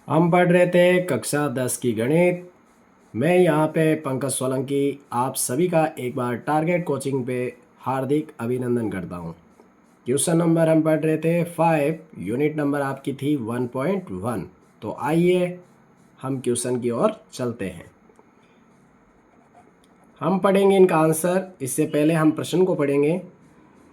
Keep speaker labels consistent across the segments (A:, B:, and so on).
A: हम पढ़ रहे थे कक्षा 10 की गणित। मैं यहाँ पे पंकज सोलंकी आप सभी का एक बार टारगेट कोचिंग पे हार्दिक अभिनंदन करता हूँ। क्वेश्चन नंबर हम पढ़ रहे थे 5, यूनिट नंबर आपकी थी 1.1। तो आइए हम क्वेश्चन की ओर चलते हैं। हम पढ़ेंगे इनका आंसर। इससे पहले हम प्रश्न को पढ़ेंगे।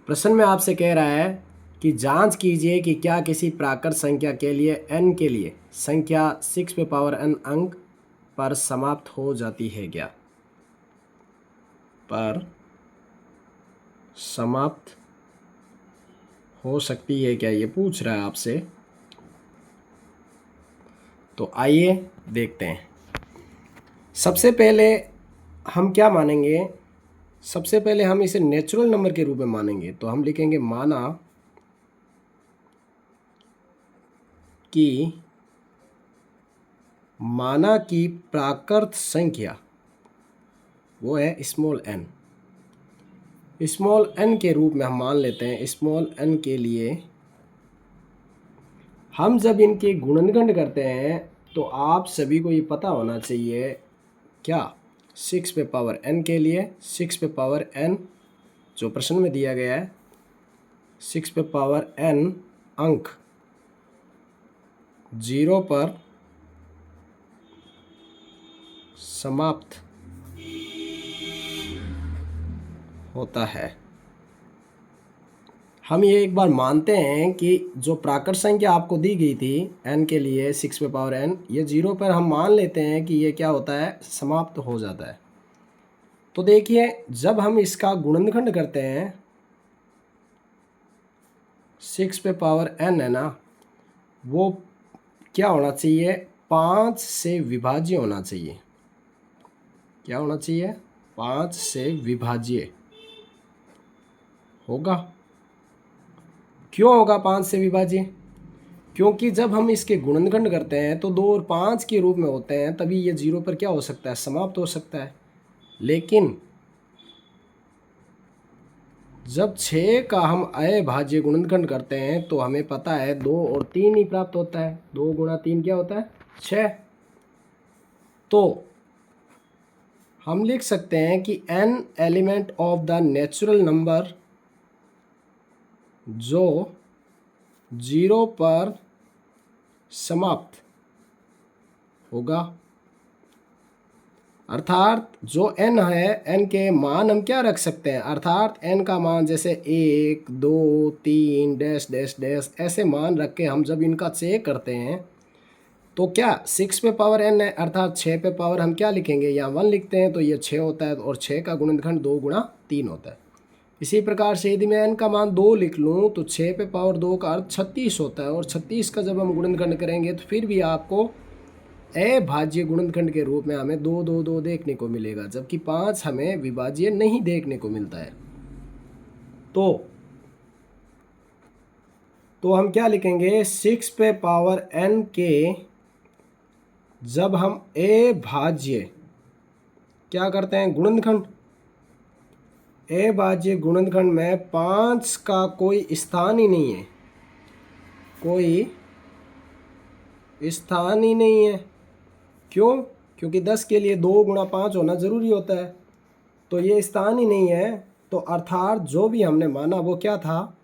A: प्रश्न में आपसे कह रहा है कि जांच कीजिए कि क्या किसी प्राकृत संख्या के लिए n के लिए संख्या 6n अंक पर समाप्त हो जाती है क्या? पर समाप्त हो सकती है क्या, ये पूछ रहा है आपसे। तो आइए देखते हैं। सबसे पहले हम क्या मानेंगे? सबसे पहले हम इसे नेचुरल नंबर के रूप में मानेंगे। तो हम लिखेंगे माना कि प्राकृत संख्या वो है स्मॉल n। स्मॉल n के रूप में हम मान लेते हैं। स्मॉल n के लिए हम जब इनके गुणनखंड करते हैं तो आप सभी को ये पता होना चाहिए क्या, 6 पे पावर n के लिए 6 पे पावर n जो प्रश्न में दिया गया है 6 पे पावर n अंक 0 पर समाप्त होता है। हम ये एक बार मानते हैं कि जो प्राकृत संख्या आपको दी गई थी n के लिए 6 पे पावर n, ये 0 पर हम मान लेते हैं कि ये क्या होता है, समाप्त हो जाता है। तो देखिए जब हम इसका गुणनखंड करते हैं 6 पे पावर n है ना, वो क्या होना चाहिए, 5 से विभाज्य होना चाहिए। क्या होना चाहिए, 5 से विभाज्य होगा। क्यों होगा 5 से विभाज्य? क्योंकि जब हम इसके गुणनखंड करते हैं तो 2 और 5 के रूप में होते हैं, तभी ये 0 पर क्या हो सकता है, समाप्त हो सकता है। लेकिन जब 6 का हम अभाज्य गुणनखंड करते हैं तो हमें पता है 2 और 3 ही प्राप्त होता है। 2 गुणा 3 क्या होता है, 6। तो हम लिख सकते हैं कि n element of the natural number जो 0 पर समाप्त होगा, अर्थात जो n है, n के मान हम क्या रख सकते हैं, अर्थात n का मान जैसे 1 2 3 डैश डैश डैश ऐसे मान रख के हम जब इनका चेक करते हैं तो क्या 6 पे पावर n है, अर्थात 6 पे पावर हम क्या लिखेंगे, यहाँ 1 लिखते हैं तो ये 6 होता है और 6 का गुणनखंड 2 गुणा 3 होता है। इसी प्रकार से यदि मैं n का मान 2 लिख लूँ तो 6 पे पावर 2 का अर्थ 36 होता है और 36 का जब हम गुणनखंड करेंगे तो फिर भी आपको अभाज्य गुणनखंड के रूप में हमें 2 2 2 देखने को मिलेगा, जबकि 5 हमें विभाज्य नहीं देखने को मिलता है। तो हम क्या लिखेंगे, 6 पे पावर n के जब हम अभाज्य क्या करते हैं, गुणनखंड, अभाज्य गुणनखंड में 5 का कोई स्थान ही नहीं है, कोई स्थान ही नहीं है। क्यों? क्योंकि 10 के लिए 2 गुणा 5 होना ज़रूरी होता है, तो ये स्थान ही नहीं है। तो अर्थात जो भी हमने माना वो क्या था,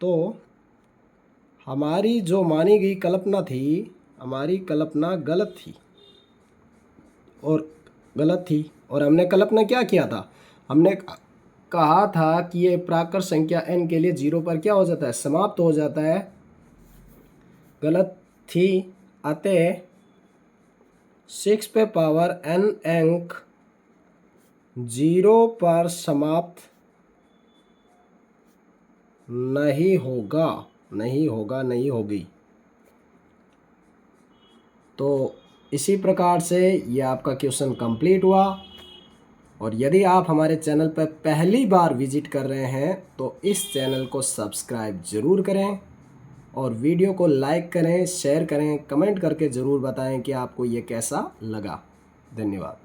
A: तो हमारी जो मानी गई कल्पना थी, हमारी कल्पना गलत थी और हमने कल्पना क्या किया था, हमने कहा था कि ये प्राकृत संख्या n के लिए 0 पर क्या हो जाता है, समाप्त हो जाता है। गलत थी। अतः 6 पे पावर n अंक 0 पर समाप्त नहीं होगी। तो इसी प्रकार से ये आपका क्वेश्चन कंप्लीट हुआ। और यदि आप हमारे चैनल पर पहली बार विजिट कर रहे हैं तो इस चैनल को सब्सक्राइब ज़रूर करें और वीडियो को लाइक करें, शेयर करें, कमेंट करके ज़रूर बताएं कि आपको ये कैसा लगा। धन्यवाद।